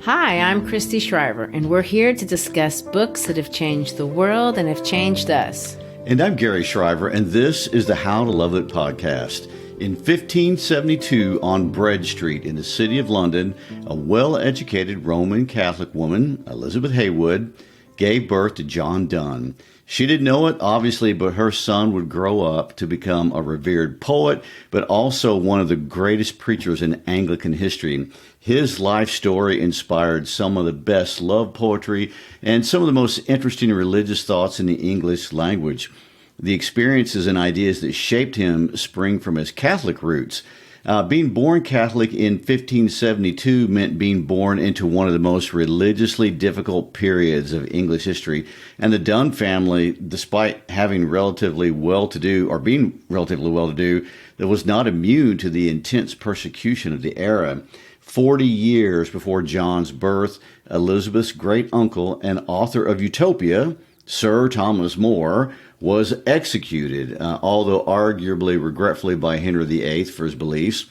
Hi, I'm Christy Shriver, and we're here to discuss books that have changed the world and have changed us. And I'm Gary Shriver, and this is the How to Love It podcast. In 1572, on Bread Street in the city of London, a well-educated Roman Catholic woman, Elizabeth Heywood, gave birth to John Donne. She didn't know it, obviously, but her son would grow up to become a revered poet, but also one of the greatest preachers in Anglican history. His life story inspired some of the best love poetry and some of the most interesting religious thoughts in the English language. The experiences and ideas that shaped him spring from his Catholic roots. Being born Catholic in 1572 meant being born into one of the most religiously difficult periods of English history. And the Donne family, despite having relatively well-to-do, or being relatively well-to-do, that was not immune to the intense persecution of the era. 40 years before John's birth, Elizabeth's great-uncle and author of Utopia, Sir Thomas More, was executed, although arguably regretfully by Henry VIII for his beliefs.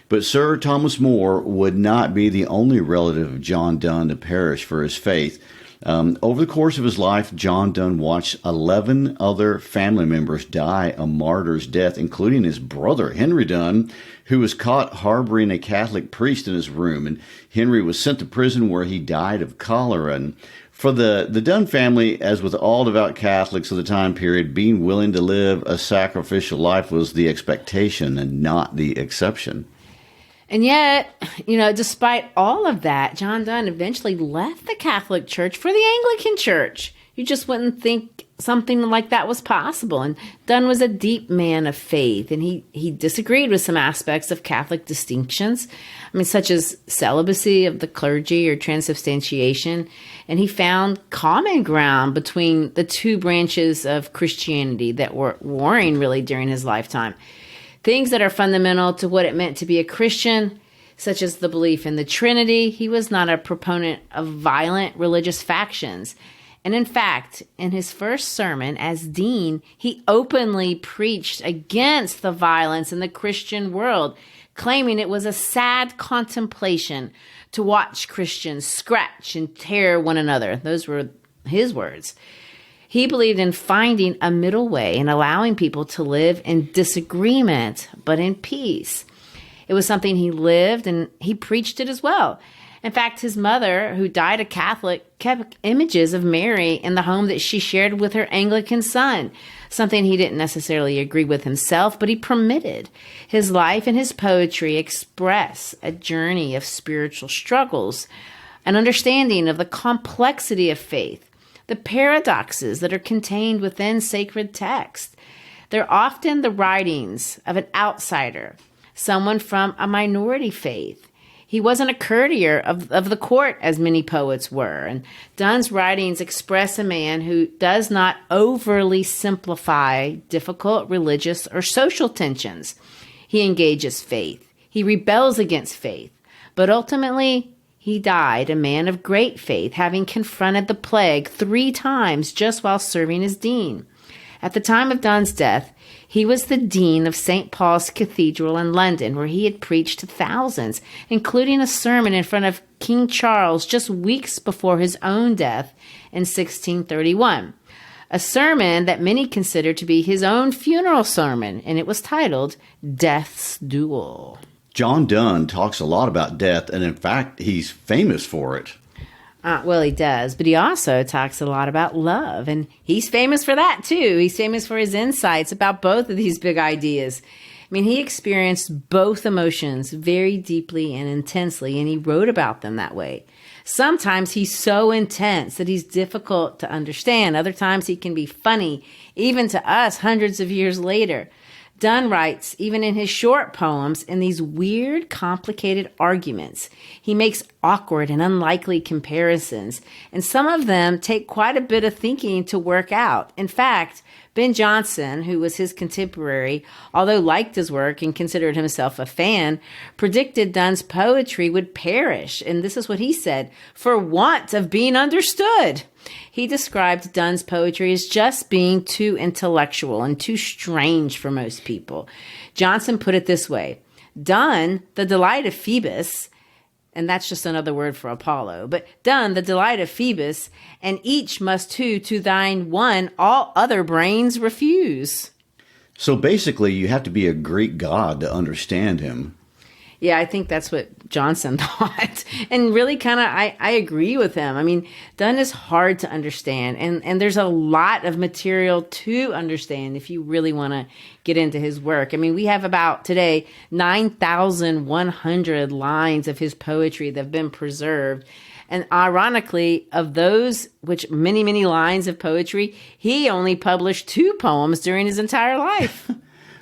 But Sir Thomas More would not be the only relative of John Donne to perish for his faith. Over the course of his life, John Donne watched 11 other family members die a martyr's death, including his brother, Henry Donne, who was caught harboring a Catholic priest in his room. And Henry was sent to prison where he died of cholera. And for the Donne family, as with all devout Catholics of the time period, being willing to live a sacrificial life was the expectation and not the exception. And yet, despite all of that, John Donne eventually left the Catholic Church for the Anglican Church. You just wouldn't think something like that was possible. And Donne was a deep man of faith, and he disagreed with some aspects of Catholic distinctions, such as celibacy of the clergy or transubstantiation. And he found common ground between the two branches of Christianity that were warring really during his lifetime. Things that are fundamental to what it meant to be a Christian, such as the belief in the Trinity. He was not a proponent of violent religious factions. And in fact, in his first sermon as dean, he openly preached against the violence in the Christian world, claiming it was a sad contemplation to watch Christians scratch and tear one another. Those were his words. He believed in finding a middle way and allowing people to live in disagreement, but in peace. It was something he lived, and he preached it as well. In fact, his mother, who died a Catholic, kept images of Mary in the home that she shared with her Anglican son, something he didn't necessarily agree with himself, but he permitted. His life and his poetry express a journey of spiritual struggles, an understanding of the complexity of faith, the paradoxes that are contained within sacred text. They're often the writings of an outsider, someone from a minority faith. He wasn't a courtier of the court, as many poets were. And Donne's writings express a man who does not overly simplify difficult religious or social tensions. He engages faith. He rebels against faith. But ultimately, he died a man of great faith, having confronted the plague 3 times just while serving as dean. At the time of Donne's death, he was the dean of St. Paul's Cathedral in London, where he had preached to thousands, including a sermon in front of King Charles just weeks before his own death in 1631. A sermon that many consider to be his own funeral sermon, and it was titled Death's Duel. John Donne talks a lot about death, and in fact, he's famous for it. Well, he does, but he also talks a lot about love, and he's famous for that, too. He's famous for his insights about both of these big ideas. He experienced both emotions very deeply and intensely, and he wrote about them that way. Sometimes he's so intense that he's difficult to understand. Other times he can be funny, even to us hundreds of years later. Donne writes, even in his short poems, in these weird, complicated arguments. He makes awkward and unlikely comparisons, and some of them take quite a bit of thinking to work out. In fact, Ben Jonson, who was his contemporary, although liked his work and considered himself a fan, predicted Donne's poetry would perish, and this is what he said, for want of being understood. He described Donne's poetry as just being too intellectual and too strange for most people. Jonson put it this way, Donne, the delight of Phoebus, and that's just another word for Apollo. But Donne, the delight of Phoebus, and each must to thine one all other brains refuse. So basically, you have to be a Greek god to understand him. Yeah, I think that's what Johnson thought. And really kind of, I agree with him. I mean, Donne is hard to understand. And there's a lot of material to understand if you really want to get into his work. I mean, we have about today 9,100 lines of his poetry that have been preserved. And ironically, of those, which many lines of poetry, he only published 2 poems during his entire life.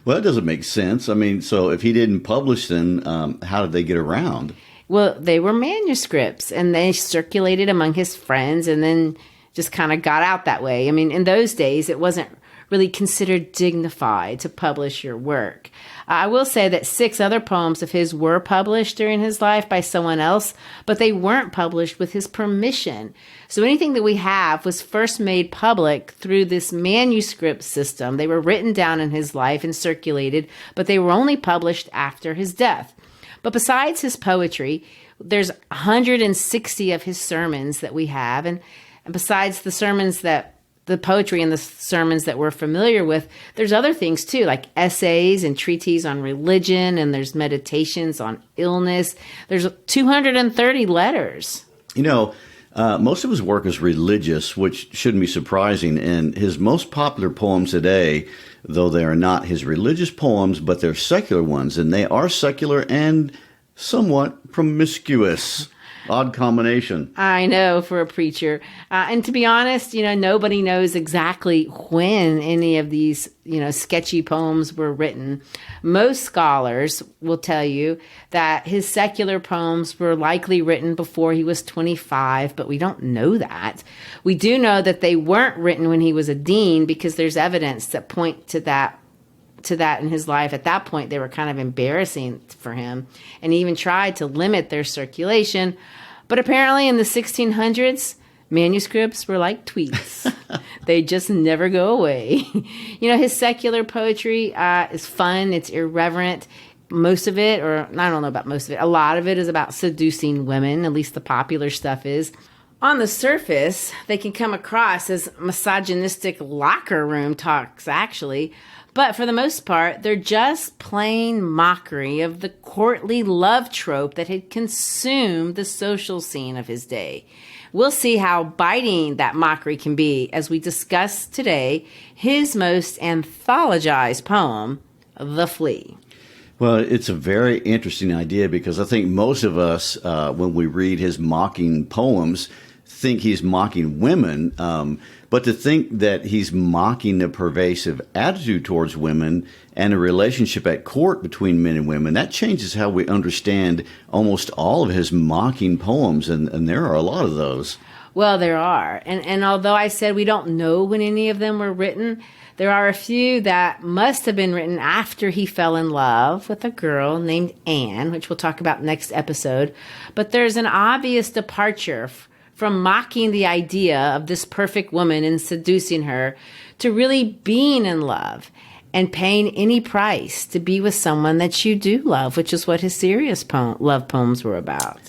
Well, that doesn't make sense. I mean, so if he didn't publish them, how did they get around? Well, they were manuscripts, and they circulated among his friends and then just kind of got out that way. I mean, in those days, it wasn't really considered dignified to publish your work. I will say that 6 other poems of his were published during his life by someone else, but they weren't published with his permission. So anything that we have was first made public through this manuscript system. They were written down in his life and circulated, but they were only published after his death. But besides his poetry, there's 160 of his sermons that we have. And besides the poetry and the sermons that we're familiar with, there's other things too, like essays and treatises on religion, and there's meditations on illness. There's 230 letters. You know, most of his work is religious, which shouldn't be surprising. And his most popular poems today, though they are not his religious poems, but they're secular ones, and they are secular and somewhat promiscuous. Odd combination. I know, for a preacher. And to be honest, nobody knows exactly when any of these, sketchy poems were written. Most scholars will tell you that his secular poems were likely written before he was 25, but we don't know that. We do know that they weren't written when he was a dean, because there's evidence that point to that in his life. At that point, they were kind of embarrassing for him, and he even tried to limit their circulation. But apparently in the 1600s, manuscripts were like tweets. They just never go away. His secular poetry is fun. It's irreverent. Most of it, or I don't know about most of it, a lot of it is about seducing women, at least the popular stuff is. On the surface, they can come across as misogynistic locker room talks, actually. But for the most part, they're just plain mockery of the courtly love trope that had consumed the social scene of his day. We'll see how biting that mockery can be as we discuss today his most anthologized poem, The Flea. Well, it's a very interesting idea, because I think most of us, when we read his mocking poems, think he's mocking women, but to think that he's mocking the pervasive attitude towards women and a relationship at court between men and women, that changes how we understand almost all of his mocking poems, and there are a lot of those. Well, there are. And although I said we don't know when any of them were written, there are a few that must have been written after he fell in love with a girl named Anne, which we'll talk about next episode. But there's an obvious departure from mocking the idea of this perfect woman and seducing her to really being in love and paying any price to be with someone that you do love, which is what his serious love poems were about.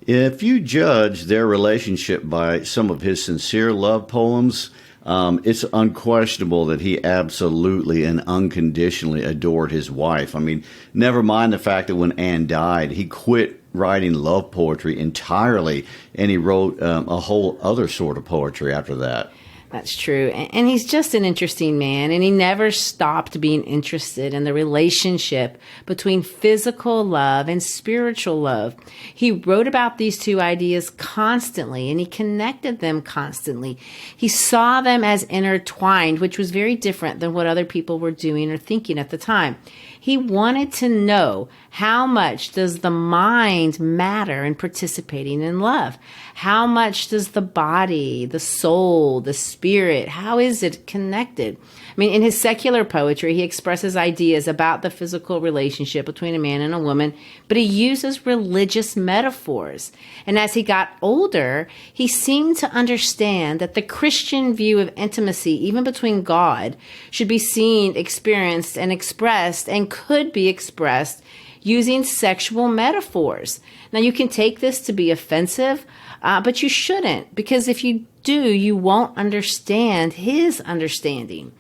If you judge their relationship by some of his sincere love poems, it's unquestionable that he absolutely and unconditionally adored his wife. I mean, never mind the fact that when Anne died, he quit writing love poetry entirely, and he wrote a whole other sort of poetry after that. That's true. And he's just an interesting man, and he never stopped being interested in the relationship between physical love and spiritual love. He wrote about these two ideas constantly, and he connected them constantly. He saw them as intertwined, which was very different than what other people were doing or thinking at the time. He wanted to know, how much does the mind matter in participating in love? How much does the body, the soul, the spirit, how is it connected? I mean, in his secular poetry, he expresses ideas about the physical relationship between a man and a woman, but he uses religious metaphors. And as he got older, he seemed to understand that the Christian view of intimacy, even between God, should be seen, experienced, and expressed, and could be expressed using sexual metaphors. Now, you can take this to be offensive, but you shouldn't, because if you do, you won't understand his understanding.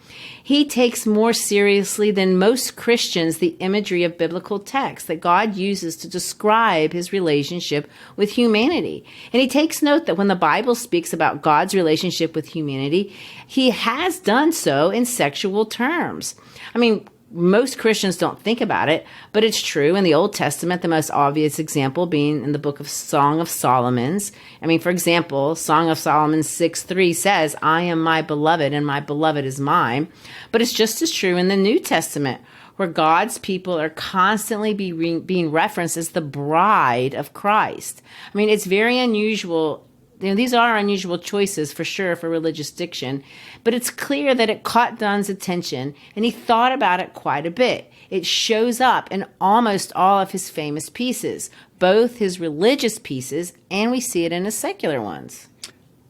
He takes more seriously than most Christians the imagery of biblical texts that God uses to describe his relationship with humanity. And he takes note that when the Bible speaks about God's relationship with humanity, he has done so in sexual terms. I mean, most Christians don't think about it, but it's true in the Old Testament, the most obvious example being in the book of Song of Solomon's. I mean, for example, Song of Solomon 6:3 says, "I am my beloved and my beloved is mine." But it's just as true in the New Testament, where God's people are constantly being referenced as the bride of Christ. I mean, it's very unusual. These are unusual choices for sure for religious diction, but it's clear that it caught Donne's attention and he thought about it quite a bit. It shows up in almost all of his famous pieces, both his religious pieces and we see it in his secular ones.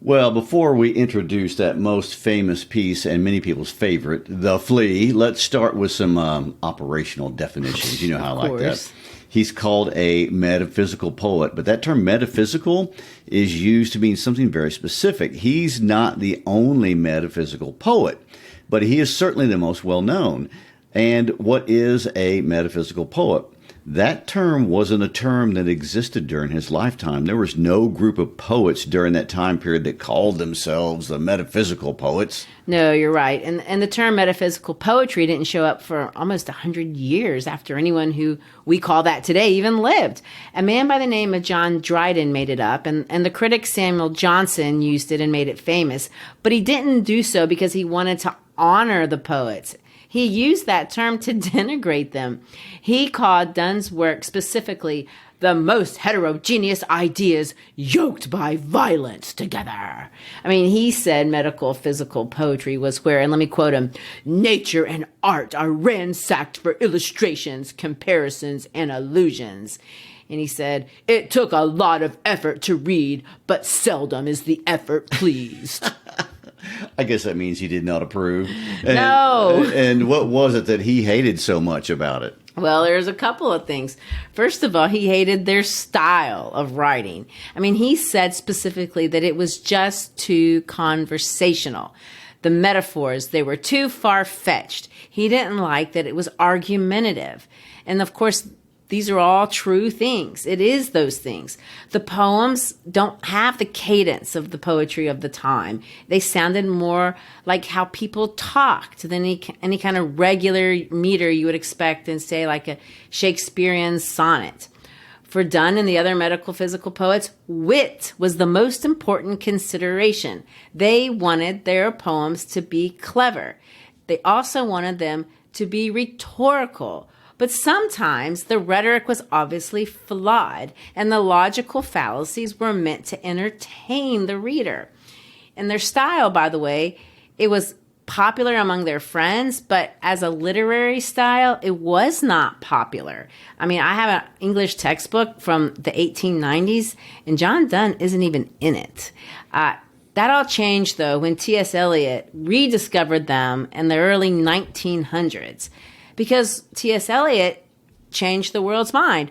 Well, before we introduce that most famous piece and many people's favorite, The Flea, let's start with some operational definitions. You know how I like that. He's called a metaphysical poet, but that term metaphysical is used to mean something very specific. He's not the only metaphysical poet, but he is certainly the most well-known. And what is a metaphysical poet? That term wasn't a term that existed during his lifetime. There was no group of poets during that time period that called themselves the metaphysical poets. No, you're right. And the term metaphysical poetry didn't show up for almost 100 years after anyone who we call that today even lived. A man by the name of John Dryden made it up, and the critic Samuel Johnson used it and made it famous. But he didn't do so because he wanted to honor the poets. He used that term to denigrate them. He called Donne's work specifically the most heterogeneous ideas yoked by violence together. I mean, he said metaphysical poetry was where, and let me quote him, "nature and art are ransacked for illustrations, comparisons, and allusions." And he said, "It took a lot of effort to read, but seldom is the effort pleased." I guess that means he did not approve. No. And what was it that he hated so much about it? Well, there's a couple of things. First of all, he hated their style of writing. I mean, he said specifically that it was just too conversational. The metaphors, they were too far-fetched. He didn't like that it was argumentative. And of course, these are all true things. It is those things. The poems don't have the cadence of the poetry of the time. They sounded more like how people talked than any kind of regular meter you would expect in, say, like a Shakespearean sonnet. For Donne and the other metaphysical poets, wit was the most important consideration. They wanted their poems to be clever. They also wanted them to be rhetorical. But sometimes the rhetoric was obviously flawed, and the logical fallacies were meant to entertain the reader. And their style, by the way, it was popular among their friends, but as a literary style, it was not popular. I mean, I have an English textbook from the 1890s, and John Donne isn't even in it. That all changed, though, when T.S. Eliot rediscovered them in the early 1900s. Because T.S. Eliot changed the world's mind.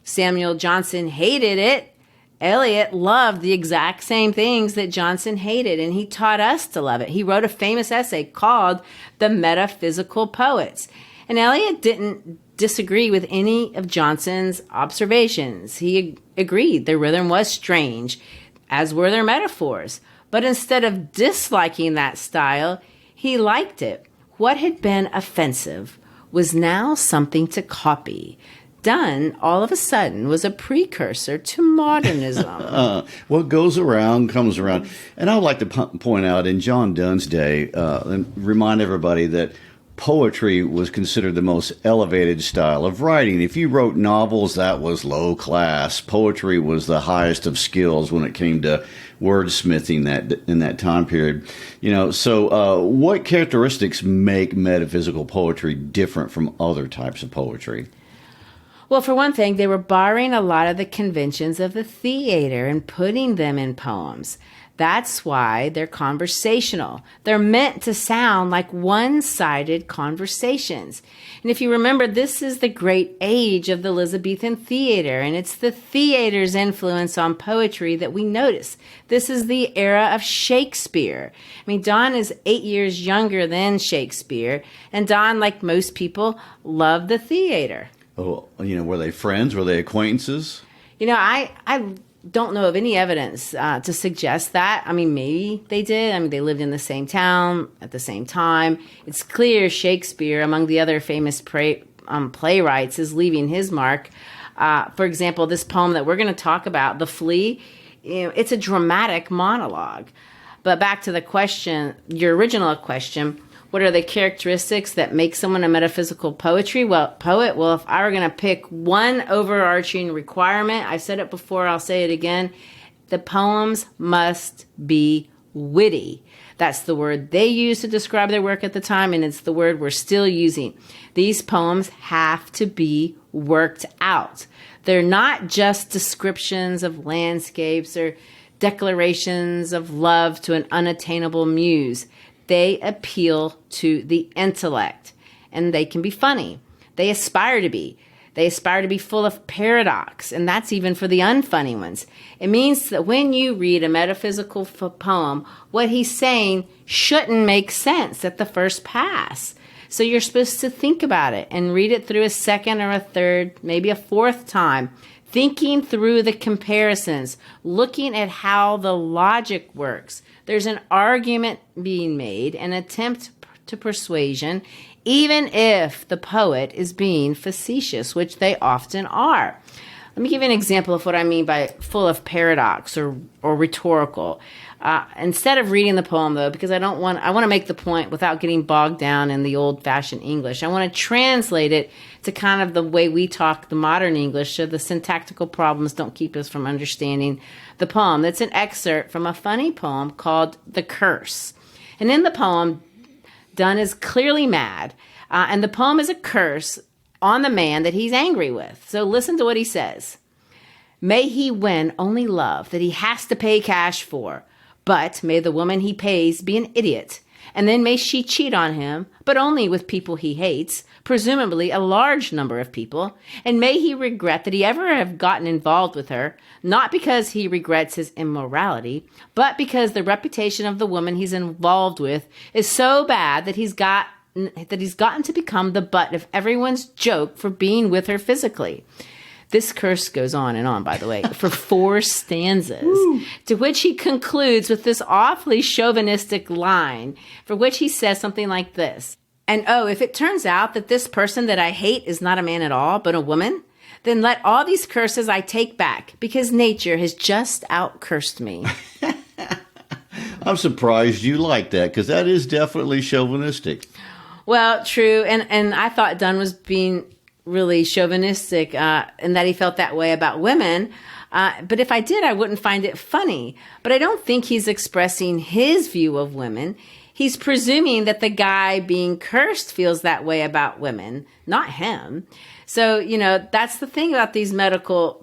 Samuel Johnson hated it. Eliot loved the exact same things that Johnson hated, and he taught us to love it. He wrote a famous essay called The Metaphysical Poets. And Eliot didn't disagree with any of Johnson's observations. He agreed the rhythm was strange, as were their metaphors. But instead of disliking that style, he liked it. What had been offensive was now something to copy. Donne, all of a sudden, was a precursor to modernism. What goes around comes around. And I would like to point out, in John Donne's day, and remind everybody that poetry was considered the most elevated style of writing. If you wrote novels, that was low class. Poetry was the highest of skills when it came to wordsmithing in that time period. So what characteristics make metaphysical poetry different from other types of poetry? Well, for one thing, they were borrowing a lot of the conventions of the theater and putting them in poems. That's why they're conversational. They're meant to sound like one-sided conversations. And if you remember, this is the great age of the Elizabethan theater, and it's the theater's influence on poetry that we notice. This is the era of Shakespeare. I mean, Donne is 8 years younger than Shakespeare, and Donne, like most people, loved the theater. Oh, were they friends? Were they acquaintances? I don't know of any evidence to suggest that. I mean, maybe they did. I mean, they lived in the same town at the same time. It's clear Shakespeare, among the other famous playwrights, is leaving his mark. For example, this poem that we're going to talk about, The Flea, it's a dramatic monologue. But back to the question, your original question, what are the characteristics that make someone a metaphysical poet? Well, if I were going to pick one overarching requirement, I've said it before, I'll say it again, the poems must be witty. That's the word they used to describe their work at the time, and it's the word we're still using. These poems have to be worked out. They're not just descriptions of landscapes or declarations of love to an unattainable muse. They appeal to the intellect, and they can be funny. They aspire to be. They aspire to be full of paradox, and that's even for the unfunny ones. It means that when you read a metaphysical poem, what he's saying shouldn't make sense at the first pass. So you're supposed to think about it and read it through a second or a third, maybe a fourth time, thinking through the comparisons, looking at how the logic works. There's an argument being made, an attempt to persuasion, even if the poet is being facetious, which they often are. Let me give you an example of what I mean by full of paradox or rhetorical. Instead of reading the poem, though, because I want to make the point without getting bogged down in the old-fashioned English. I want to translate it to kind of the way we talk the modern English, so the syntactical problems don't keep us from understanding the poem. That's an excerpt from a funny poem called The Curse. And in the poem, Donne is clearly mad, and the poem is a curse on the man that he's angry with. So listen to what he says. May he win only love that he has to pay cash for, but may the woman he pays be an idiot, and then may she cheat on him, but only with people he hates, presumably a large number of people, and may he regret that he ever have gotten involved with her, not because he regrets his immorality, but because the reputation of the woman he's involved with is so bad that he's gotten to become the butt of everyone's joke for being with her physically. This curse goes on and on, by the way, for 4 stanzas, to which he concludes with this awfully chauvinistic line, for which he says something like this. And if it turns out that this person that I hate is not a man at all, but a woman, then let all these curses I take back, because nature has just out-cursed me. I'm surprised you like that, because that is definitely chauvinistic. Well, true, and I thought Donne was being really chauvinistic in that he felt that way about women. But if I did, I wouldn't find it funny. But I don't think he's expressing his view of women. He's presuming that the guy being cursed feels that way about women, not him. So, that's the thing about these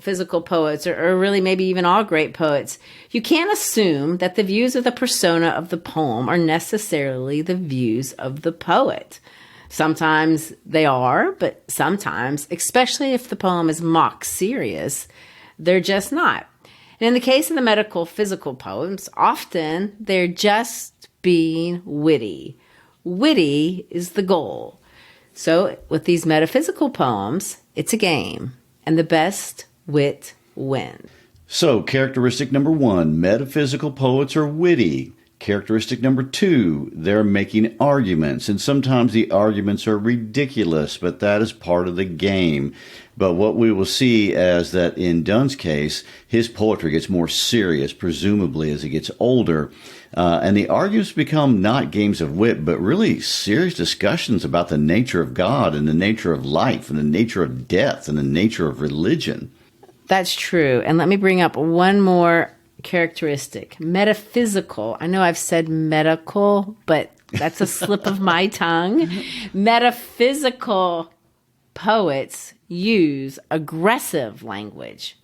physical poets, or really maybe even all great poets. You can't assume that the views of the persona of the poem are necessarily the views of the poet. Sometimes they are, but sometimes, especially if the poem is mock serious, they're just not. And in the case of the physical poems, often they're just being witty. Witty is the goal. So with these metaphysical poems, it's a game, and the best wit wins. So characteristic number 1, metaphysical poets are witty. Characteristic number 2, they're making arguments, and sometimes the arguments are ridiculous, but that is part of the game. But what we will see is that in Donne's case, his poetry gets more serious, presumably as he gets older, and the arguments become not games of wit, but really serious discussions about the nature of God and the nature of life and the nature of death and the nature of religion. That's true. And let me bring up one more characteristic. Metaphysical. I know I've said medical, but that's a slip of my tongue. Metaphysical poets use aggressive language.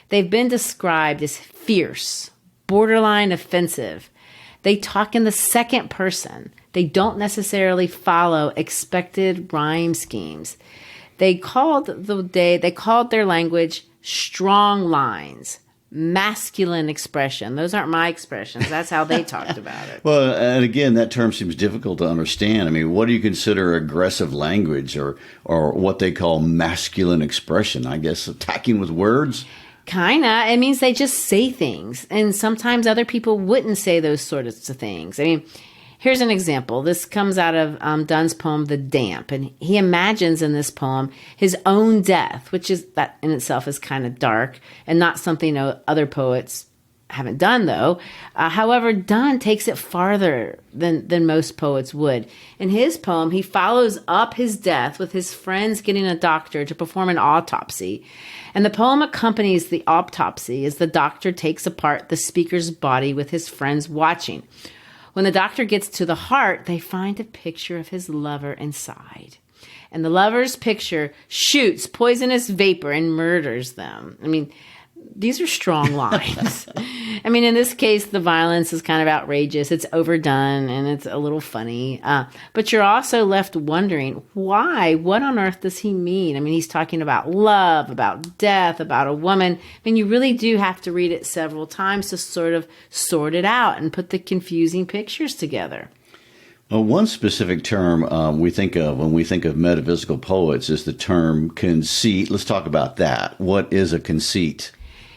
They've been described as fierce, borderline offensive. They talk in the second person. They don't necessarily follow expected rhyme schemes. They called their language strong lines, masculine expression. Those aren't my expressions. That's how they talked about it. Well, and again, that term seems difficult to understand. I mean, what do you consider aggressive language or what they call masculine expression? I guess attacking with words? Kinda. It means they just say things. And sometimes other people wouldn't say those sorts of things. I mean, here's an example. This comes out of Donne's poem, The Damp. And he imagines in this poem his own death, which is that in itself is kind of dark and not something other poets haven't done, though. However, Donne takes it farther than most poets would. In his poem, he follows up his death with his friends getting a doctor to perform an autopsy. And the poem accompanies the autopsy as the doctor takes apart the speaker's body with his friends watching. When the doctor gets to the heart, they find a picture of his lover inside. And the lover's picture shoots poisonous vapor and murders them. I mean, these are strong lines. I mean, in this case, the violence is kind of outrageous. It's overdone and it's a little funny. But you're also left wondering, why? What on earth does he mean? I mean, he's talking about love, about death, about a woman. I mean, you really do have to read it several times to sort of sort it out and put the confusing pictures together. Well, one specific term we think of when we think of metaphysical poets is the term conceit. Let's talk about that. What is a conceit?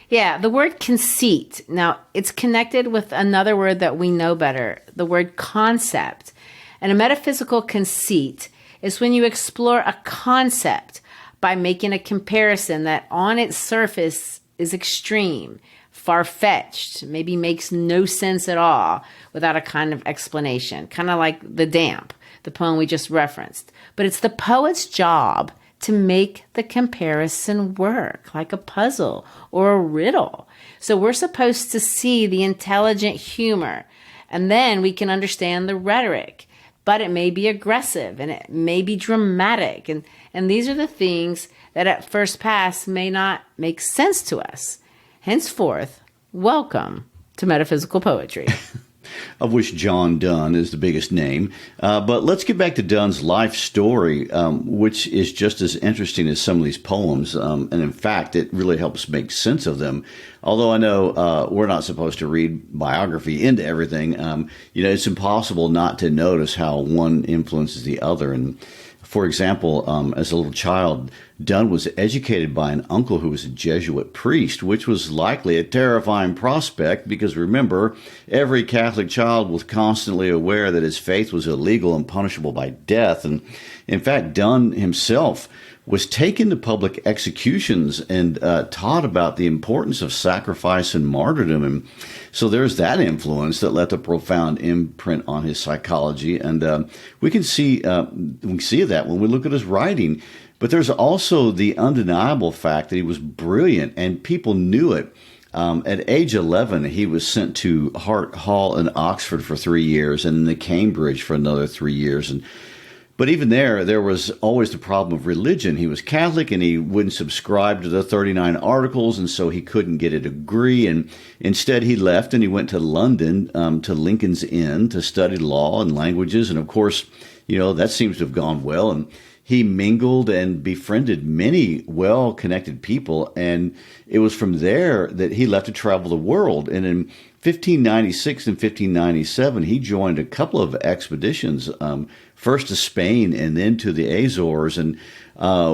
Yeah, the word conceit. Now, it's connected with another word that we know better, the word concept. And a metaphysical conceit is when you explore a concept by making a comparison that on its surface is extreme, far-fetched, maybe makes no sense at all without a kind of explanation, kind of like The Damp, the poem we just referenced. But it's the poet's job to make the comparison work, like a puzzle or a riddle. So we're supposed to see the intelligent humor, and then we can understand the rhetoric. But it may be aggressive, and it may be dramatic. And these are the things that at first pass may not make sense to us. Henceforth, welcome to metaphysical poetry. Of which John Donne is the biggest name. But let's get back to Donne's life story, which is just as interesting as some of these poems. And in fact, it really helps make sense of them. Although I know we're not supposed to read biography into everything, it's impossible not to notice how one influences the other. And for example, as a little child, Donne was educated by an uncle who was a Jesuit priest, which was likely a terrifying prospect because, remember, every Catholic child was constantly aware that his faith was illegal and punishable by death. And in fact, Donne himself was taken to public executions and taught about the importance of sacrifice and martyrdom. And so there's that influence that left a profound imprint on his psychology. And we can see that when we look at his writing. But there's also the undeniable fact that he was brilliant, and people knew it. At age 11, he was sent to Hart Hall in Oxford for 3 years, and then to Cambridge for another 3 years. But even there was always the problem of religion. He was Catholic, and he wouldn't subscribe to the 39 Articles, and so he couldn't get a degree. And instead, he left, and he went to London, to Lincoln's Inn, to study law and languages. And of course, that seems to have gone well. And he mingled and befriended many well-connected people, and it was from there that he left to travel the world. And in 1596 and 1597, he joined a couple of expeditions, first to Spain and then to the Azores. And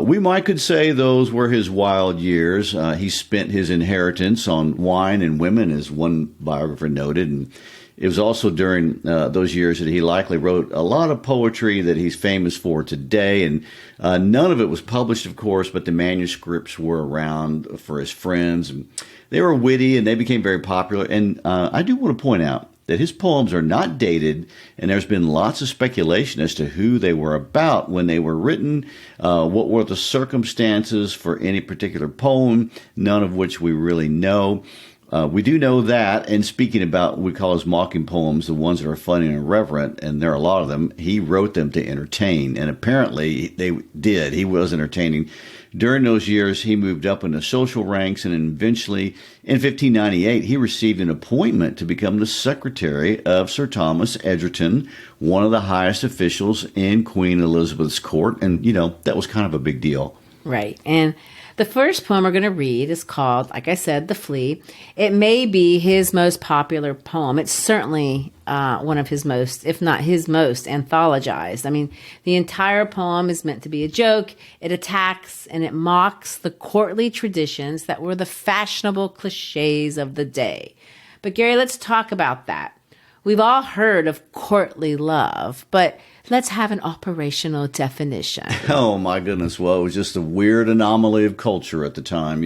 we could say those were his wild years. He spent his inheritance on wine and women, as one biographer noted. And it was also during those years that he likely wrote a lot of poetry that he's famous for today. And none of it was published, of course, but the manuscripts were around for his friends. And they were witty, and they became very popular. And I do want to point out that his poems are not dated, and there's been lots of speculation as to who they were about when they were written, what were the circumstances for any particular poem, none of which we really know. We do know that, and speaking about what we call his mocking poems, the ones that are funny and irreverent, and there are a lot of them, he wrote them to entertain, and apparently they did. He was entertaining. During those years, he moved up in the social ranks, and eventually, in 1598, he received an appointment to become the secretary of Sir Thomas Egerton, one of the highest officials in Queen Elizabeth's court, and, that was kind of a big deal. Right, and the first poem we're going to read is called, like I said, The Flea. It may be his most popular poem. It's certainly one of his most, if not his most, anthologized. I mean, the entire poem is meant to be a joke. It attacks and it mocks the courtly traditions that were the fashionable cliches of the day. But Gary, let's talk about that. We've all heard of courtly love, but let's have an operational definition. Oh, my goodness. Well, it was just a weird anomaly of culture at the time.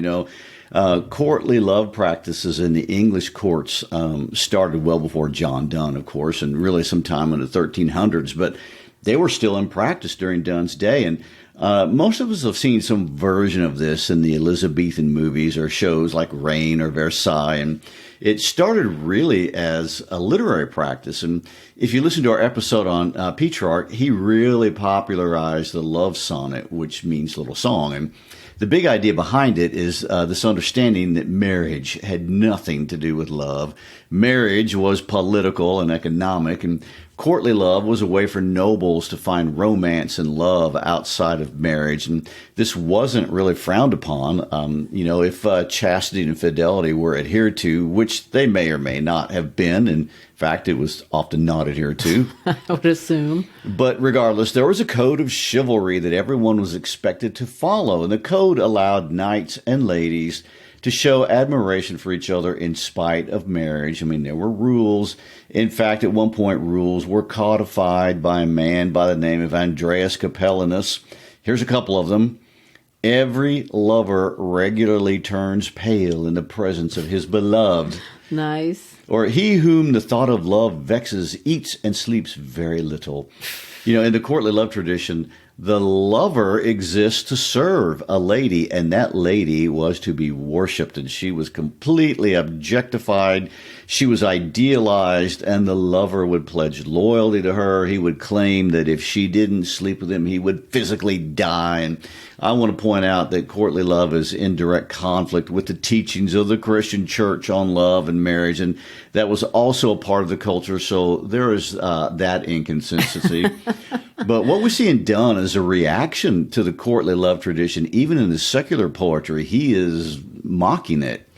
Courtly love practices in the English courts started well before John Donne, of course, and really sometime in the 1300s. But they were still in practice during Donne's day. And most of us have seen some version of this in the Elizabethan movies or shows like Reign or Versailles. And it started really as a literary practice. And if you listen to our episode on Petrarch, he really popularized the love sonnet, which means little song. And the big idea behind it is this understanding that marriage had nothing to do with love. Marriage was political and economic, and courtly love was a way for nobles to find romance and love outside of marriage. And this wasn't really frowned upon, if chastity and fidelity were adhered to, which they may or may not have been. In fact, it was often not adhered to. I would assume. But regardless, there was a code of chivalry that everyone was expected to follow. And the code allowed knights and ladies to show admiration for each other in spite of marriage. I mean, there were rules. In fact, at one point, rules were codified by a man by the name of Andreas Capellanus. Here's a couple of them. Every lover regularly turns pale in the presence of his beloved. Nice. Or he whom the thought of love vexes eats and sleeps very little. In the courtly love tradition, the lover exists to serve a lady, and that lady was to be worshipped, and she was completely objectified. She was idealized, and the lover would pledge loyalty to her. He would claim that if she didn't sleep with him, he would physically die. And I want to point out that courtly love is in direct conflict with the teachings of the Christian church on love and marriage, and that was also a part of the culture, so there is that inconsistency. But what we see in Donne is a reaction to the courtly love tradition. Even in the secular poetry, he is mocking it.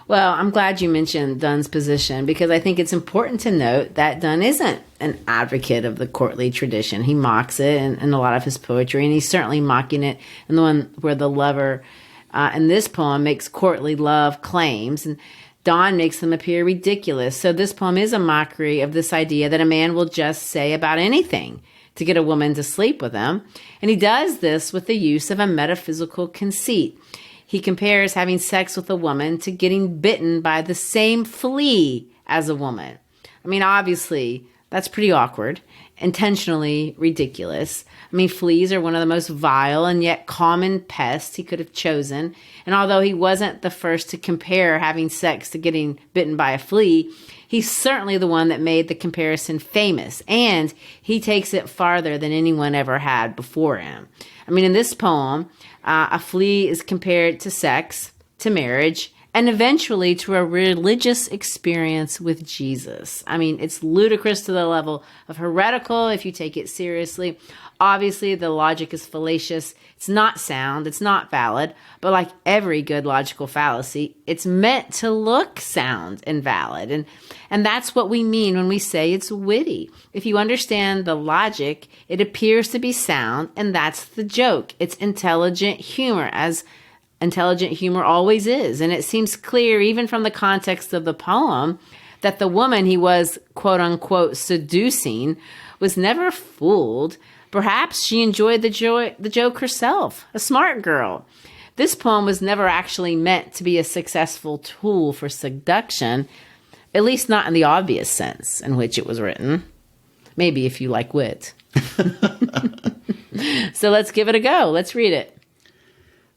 Well, I'm glad you mentioned Donne's position, because I think it's important to note that Donne isn't an advocate of the courtly tradition. He mocks it in a lot of his poetry, and he's certainly mocking it in the one where the lover in this poem makes courtly love claims, and Donne makes them appear ridiculous. So this poem is a mockery of this idea that a man will just say about anything to get a woman to sleep with him. And he does this with the use of a metaphysical conceit. He compares having sex with a woman to getting bitten by the same flea as a woman. I mean, obviously, that's pretty awkward, intentionally ridiculous. I mean, fleas are one of the most vile and yet common pests he could have chosen. And although he wasn't the first to compare having sex to getting bitten by a flea, he's certainly the one that made the comparison famous, and he takes it farther than anyone ever had before him. I mean, in this poem, a flea is compared to sex, to marriage, and eventually to a religious experience with Jesus. I mean, it's ludicrous to the level of heretical if you take it seriously. Obviously, the logic is fallacious. It's not sound. It's not valid. But like every good logical fallacy, it's meant to look sound and valid. And that's what we mean when we say it's witty. If you understand the logic, it appears to be sound, and that's the joke. It's intelligent humor, as intelligent humor always is. And it seems clear, even from the context of the poem, that the woman he was, quote unquote, seducing was never fooled. Perhaps she enjoyed the joke herself, a smart girl. This poem was never actually meant to be a successful tool for seduction, at least not in the obvious sense in which it was written. Maybe if you like wit. So let's give it a go. Let's read it.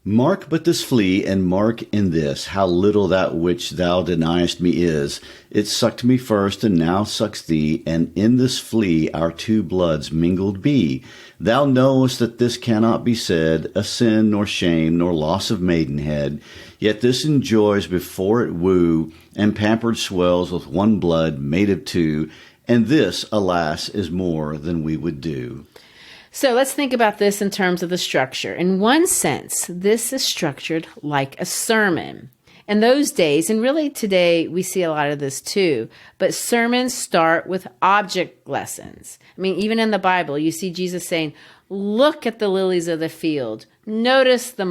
Mark but this flea, and mark in this, how little that which thou deniest me is. It sucked me first, and now sucks thee, and in this flea our two bloods mingled be. Thou knowest that this cannot be said, a sin, nor shame, nor loss of maidenhead. Yet this enjoys before it woo, and pampered swells with one blood made of two. And this, alas, is more than we would do. So let's think about this in terms of the structure. In one sense, this is structured like a sermon. In those days, and really today we see a lot of this too, but sermons start with object lessons. I mean, even in the Bible, you see Jesus saying, look at the lilies of the field. Notice the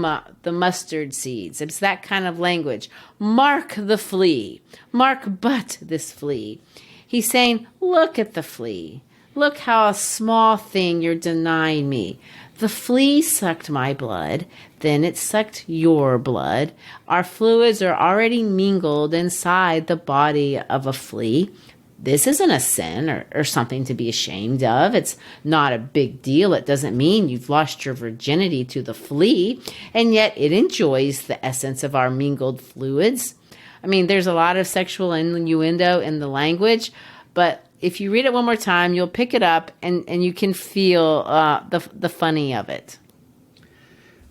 mustard seeds. It's that kind of language. Mark the flea. Mark but this flea. He's saying, look at the flea. Look how a small thing you're denying me. The flea sucked my blood, then it sucked your blood. Our fluids are already mingled inside the body of a flea. This isn't a sin or something to be ashamed of. It's not a big deal. It doesn't mean you've lost your virginity to the flea, and yet it enjoys the essence of our mingled fluids. I mean, there's a lot of sexual innuendo in the language, but if you read it one more time, you'll pick it up and you can feel the funny of it.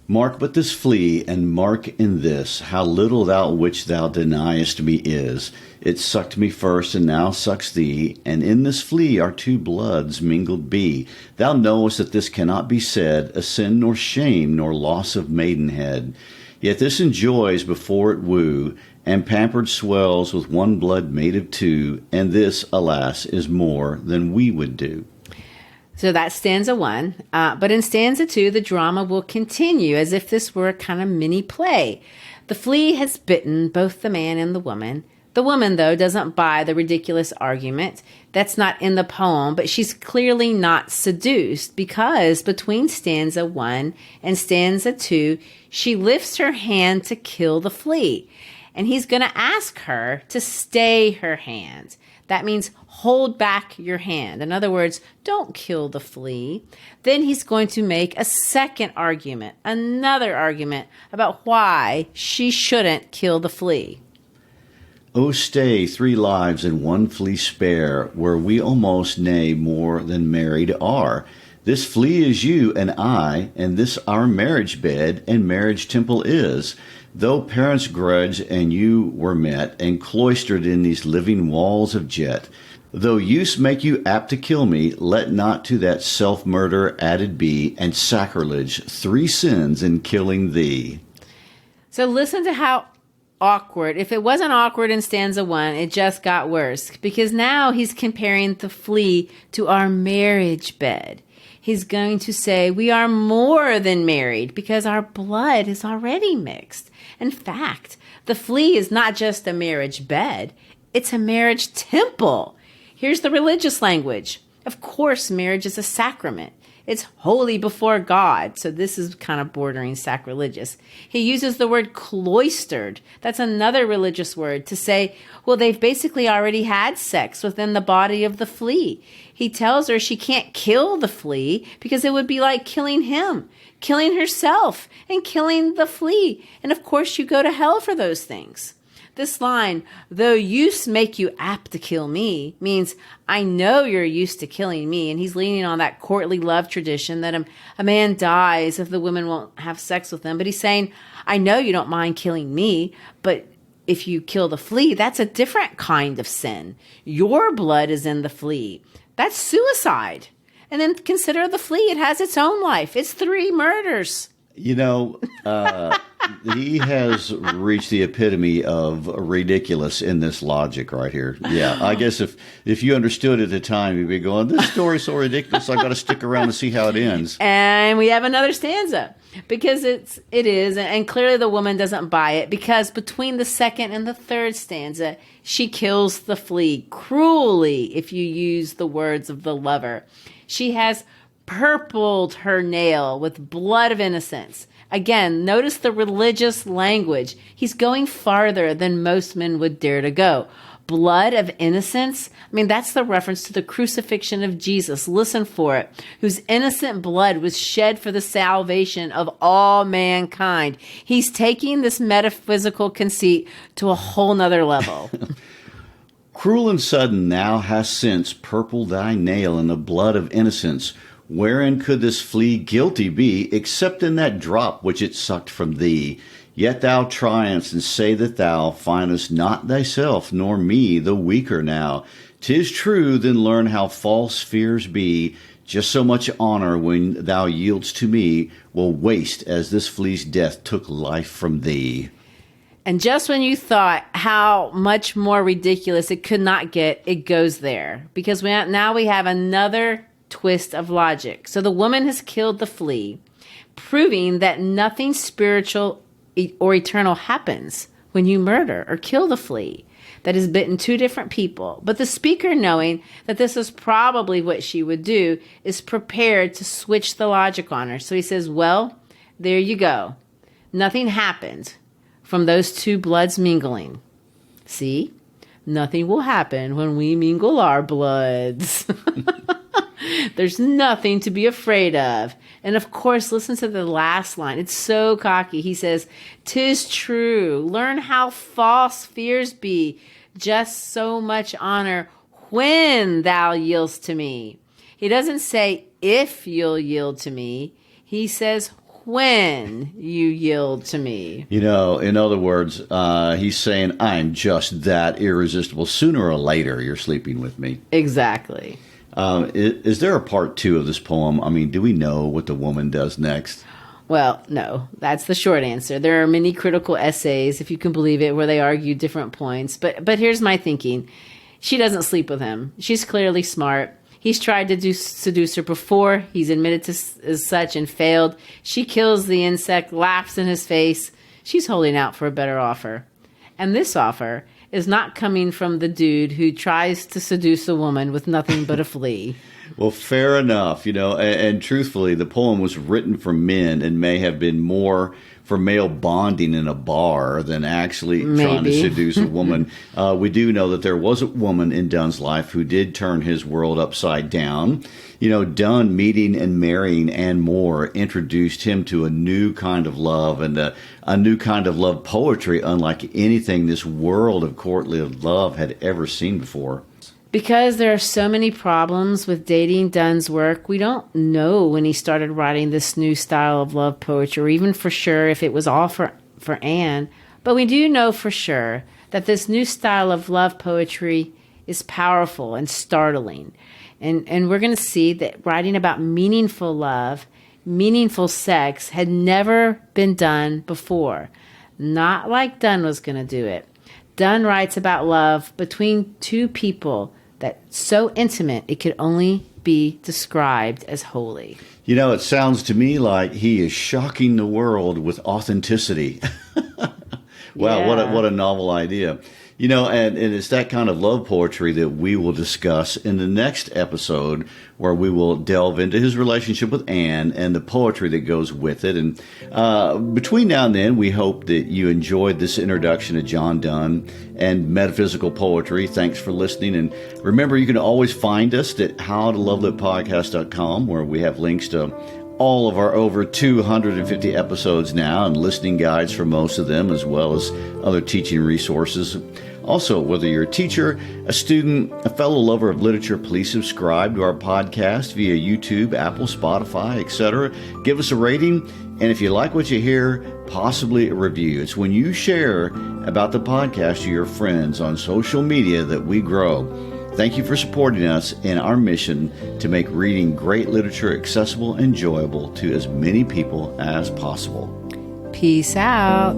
Mark but this flea, and mark in this, how little that which thou deniest me is. It sucked me first, and now sucks thee, and in this flea our two bloods mingled be. Thou knowest that this cannot be said, a sin, nor shame, nor loss of maidenhead. Yet this enjoys before it woo, and pampered swells with one blood made of two, and this, alas, is more than we would do. So that's stanza 1. But in stanza 2, the drama will continue as if this were a kind of mini play. The flea has bitten both the man and the woman. The woman, though, doesn't buy the ridiculous argument. That's not in the poem, but she's clearly not seduced because between stanza 1 and stanza 2, she lifts her hand to kill the flea. And he's going to ask her to stay her hand. That means hold back your hand. In other words, don't kill the flea. Then he's going to make a second argument, another argument about why she shouldn't kill the flea. Oh, stay 3 lives and 1 flea spare, where we almost nay more than married are. This flea is you and I, and this our marriage bed and marriage temple is. Though parents grudge and you were met and cloistered in these living walls of jet, though use make you apt to kill me, let not to that self-murder added be, and sacrilege 3 sins in killing thee. So listen to how awkward. If it wasn't awkward in stanza 1, it just got worse because now he's comparing the flea to our marriage bed. He's going to say we are more than married because our blood is already mixed. In fact, the flea is not just a marriage bed, it's a marriage temple. Here's the religious language. Of course, marriage is a sacrament. It's holy before God, so this is kind of bordering sacrilegious. He uses the word cloistered. That's another religious word to say, well, they've basically already had sex within the body of the flea. He tells her she can't kill the flea because it would be like killing him, killing herself, and killing the flea. And of course, you go to hell for those things. This line, though use make you apt to kill me, means I know you're used to killing me. And he's leaning on that courtly love tradition that a man dies if the woman won't have sex with him. But he's saying, I know you don't mind killing me, but if you kill the flea, that's a different kind of sin. Your blood is in the flea. That's suicide. And then consider the flea. It has its own life. It's 3 murders. You know, he has reached the epitome of ridiculous in this logic right here. Yeah, I guess if you understood at the time, you'd be going, this story's so ridiculous, I've got to stick around to see how it ends. And we have another stanza because it is, and clearly the woman doesn't buy it because between the second and the third stanza, she kills the flea cruelly, if you use the words of the lover. She has purpled her nail with blood of innocence. Again, notice the religious language. He's going farther than most men would dare to go. blood of innocence. I mean, that's the reference to the crucifixion of Jesus. Listen for it. Whose innocent blood was shed for the salvation of all mankind. He's taking this metaphysical conceit to a whole nother level. Cruel and sudden thou hast since purpled thy nail in the blood of innocence. Wherein could this flea guilty be, except in that drop which it sucked from thee? Yet thou triumphst and say that thou findest not thyself nor me the weaker now. 'Tis true, then learn how false fears be. Just so much honor when thou yieldst to me will waste as this flea's death took life from thee. And just when you thought how much more ridiculous it could not get, it goes there. Because now we have another twist of logic. So the woman has killed the flea, proving that nothing spiritual or eternal happens when you murder or kill the flea that has bitten two different people. But the speaker, knowing that this is probably what she would do, is prepared to switch the logic on her. So he says, well, there you go. Nothing happened from those two bloods mingling. See? Nothing will happen when we mingle our bloods. There's nothing to be afraid of. And of course, listen to the last line. It's so cocky. He says, "'Tis true. Learn how false fears be. Just so much honor when thou yieldst to me." He doesn't say, if you'll yield to me. He says, when you yield to me. You know, in other words, he's saying, I'm just that irresistible. Sooner or later, you're sleeping with me. Exactly. Is there a part 2 of this poem? I mean, do we know what the woman does next? Well, no, that's the short answer. There are many critical essays, if you can believe it, where they argue different points. But here's my thinking. She doesn't sleep with him. She's clearly smart. He's tried to seduce her before. He's admitted to as such and failed. She kills the insect, laughs in his face. She's holding out for a better offer. And this offer is not coming from the dude who tries to seduce a woman with nothing but a flea. Well, fair enough, and truthfully, the poem was written for men and may have been more for male bonding in a bar than actually trying to seduce a woman. We do know that there was a woman in Donne's life who did turn his world upside down. Donne meeting and marrying Anne Moore introduced him to a new kind of love and a new kind of love poetry unlike anything this world of courtly love had ever seen before. Because there are so many problems with dating Donne's work, we don't know when he started writing this new style of love poetry, or even for sure if it was all for Anne. But we do know for sure that this new style of love poetry is powerful and startling. And we're going to see that writing about meaningful love, meaningful sex, had never been done before. Not like Donne was going to do it. Donne writes about love between two people that's so intimate it could only be described as holy. It sounds to me like he is shocking the world with authenticity. Wow, Yeah. what a novel idea. And it's that kind of love poetry that we will discuss in the next episode, where we will delve into his relationship with Anne and the poetry that goes with it. And between now and then, we hope that you enjoyed this introduction to John Donne and metaphysical poetry. Thanks for listening. And remember, you can always find us at howtolovelitpodcast.com, where we have links to all of our over 250 episodes now and listening guides for most of them, as well as other teaching resources. Also, whether you're a teacher, a student, a fellow lover of literature, please subscribe to our podcast via YouTube, Apple, Spotify, etc. Give us a rating, and if you like what you hear, possibly a review. It's when you share about the podcast to your friends on social media that we grow. Thank you for supporting us in our mission to make reading great literature accessible and enjoyable to as many people as possible. Peace out.